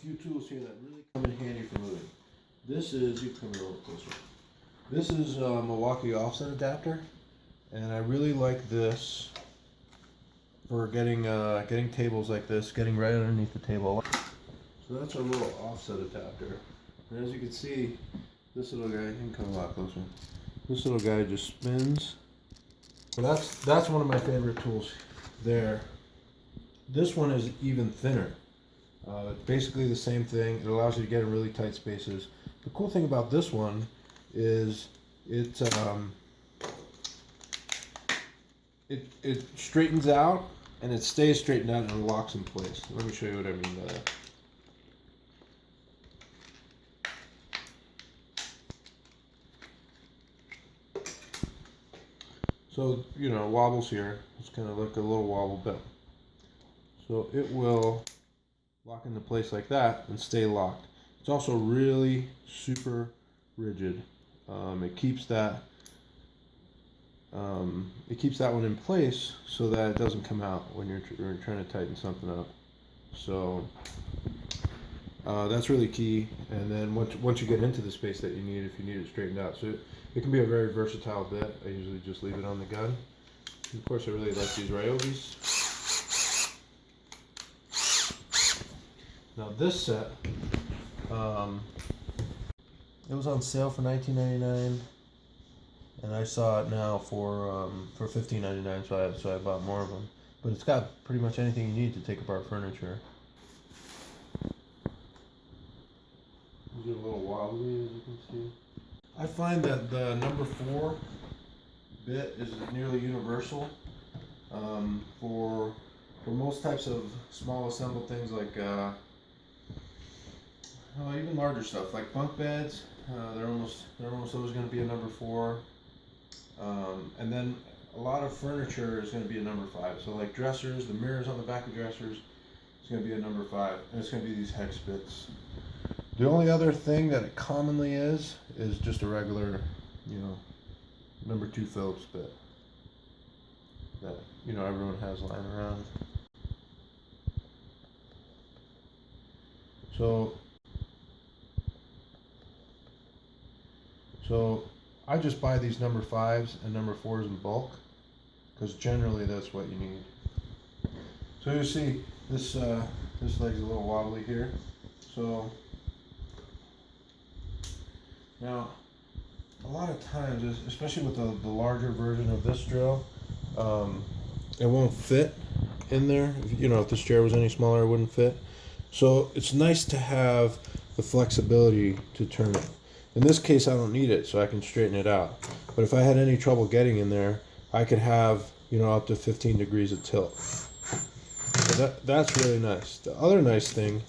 few tools here that really come in handy for moving. This is, you come a little closer. This is a Milwaukee offset adapter, and I really like this for getting tables like this, getting right underneath the table. So that's our little offset adapter. And as you can see, this little guy, you can come a lot closer. This little guy just spins. So that's one of my favorite tools there. This one is even thinner. It's basically the same thing. It allows you to get in really tight spaces. The cool thing about this one is it straightens out and it stays straightened out and it locks in place. Let me show you what I mean by that. So, you know, wobbles here. It's kind of like a little wobble bit. So it will lock into place like that and stay locked. It's also really super rigid. It keeps that one in place so that it doesn't come out when you're trying to tighten something up. So that's really key. And then once you get into the space that you need, if you need it straightened out, so it can be a very versatile bit. I usually just leave it on the gun. And of course, I really like these Ryobis. Now this set, it was on sale for $19.99, and I saw it now for $15.99. So I bought more of them. But it's got pretty much anything you need to take apart furniture. These are a little wobbly, as you can see. I find that the number 4 bit is nearly universal for most types of small assembled things like even larger stuff like bunk beds. They're almost always going to be a number 4, and then a lot of furniture is going to be a number 5. So like dressers, the mirrors on the back of dressers, it's going to be a number 5, and it's going to be these hex bits. The only other thing that it commonly is just a regular, number 2 Phillips bit that everyone has lying around. So I just buy these number 5s and number 4s in bulk because generally that's what you need. So you see this leg's a little wobbly here. So now a lot of times, especially with the larger version of this drill, it won't fit in there. If this chair was any smaller, it wouldn't fit. So it's nice to have the flexibility to turn it. In this case, I don't need it, so I can straighten it out. But if I had any trouble getting in there, I could have, up to 15 degrees of tilt. So that's really nice. The other nice thing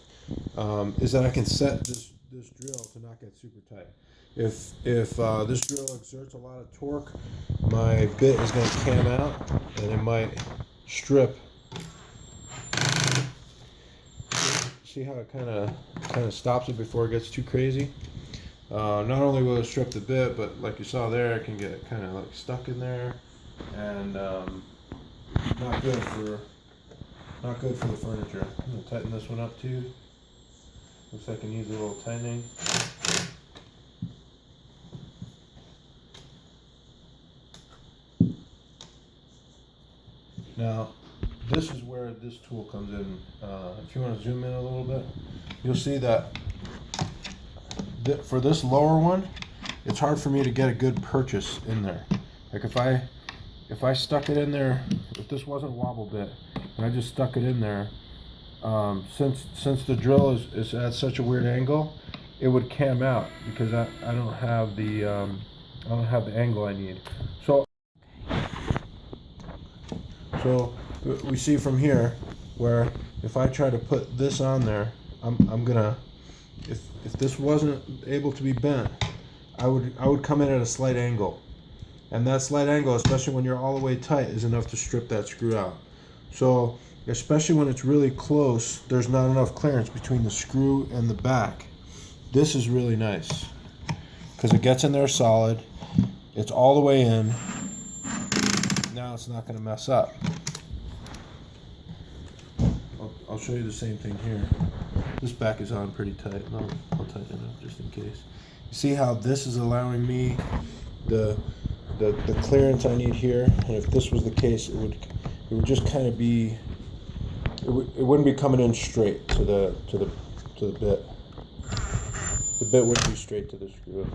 is that I can set this drill to not get super tight. If this drill exerts a lot of torque, my bit is going to cam out and it might strip. See how it kind of stops it before it gets too crazy? Not only will it strip the bit, but like you saw there, it can get kind of like stuck in there, and not good for the furniture. I'm gonna tighten this one up too. Looks like it needs a little tightening. Now, this is where this tool comes in. If you want to zoom in a little bit, you'll see that for this lower one, it's hard for me to get a good purchase in there. Like if I stuck it in there, if this wasn't a wobble bit, and I just stuck it in there, since the drill is at such a weird angle, it would cam out because I don't have the angle I need. So we see from here where if I try to put this on there, I'm gonna, if this wasn't able to be bent, I would come in at a slight angle, and that slight angle, especially when you're all the way tight, is enough to strip that screw out. So especially when it's really close, there's not enough clearance between the screw and the back. This is really nice because it gets in there solid. It's all the way in. Now it's not going to mess up. I'll show you the same thing here. This back is on pretty tight. I'll tighten it up just in case. You see how this is allowing me the clearance I need here, and if this was the case, it would just kind of be, it wouldn't be coming in straight to the bit. The bit wouldn't be straight to the screw.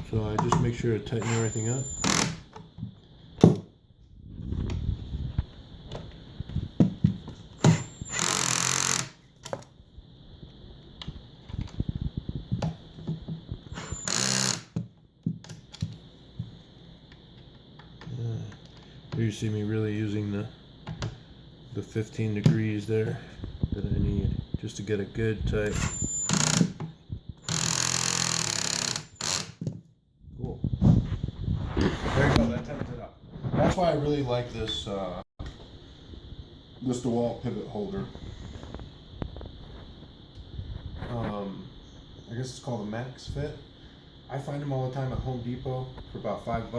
So I just make sure to tighten everything up. Here you see me really using the 15 degrees there that I need just to get a good tight. Cool. There you go, that tightens it up. That's why I really like this this DeWalt pivot holder. I guess it's called a Max Fit. I find them all the time at Home Depot for about $5.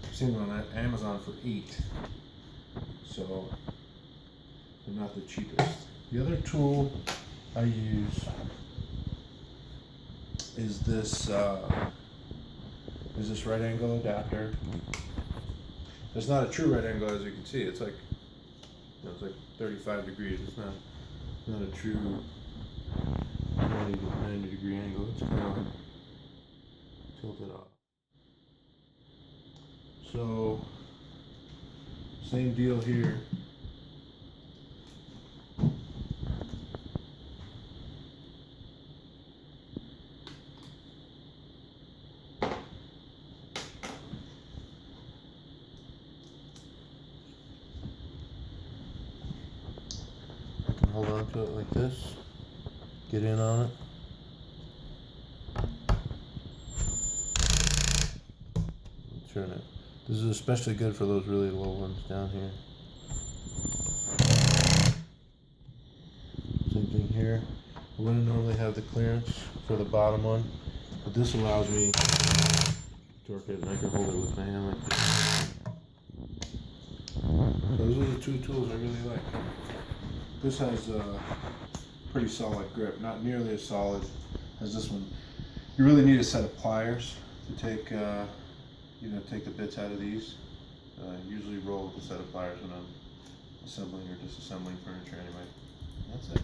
I've seen them on Amazon for $8. So they're not the cheapest. The other tool I use is this right angle adapter. It's not a true right angle, as you can see. It's like, you know, it's like 35 degrees. It's not a true 90 degree angle. It's kind of tilted off. So same deal here. I can hold on to it like this, get in on it. Turn it. This is especially good for those really low ones down here. Same thing here. I wouldn't normally have the clearance for the bottom one, but this allows me to torque it, and I can hold it with my hand like this. So those are the two tools I really like. This has a pretty solid grip, not nearly as solid as this one. You really need a set of pliers to take take the bits out of these. I usually roll with a set of pliers when I'm assembling or disassembling furniture anyway. That's it.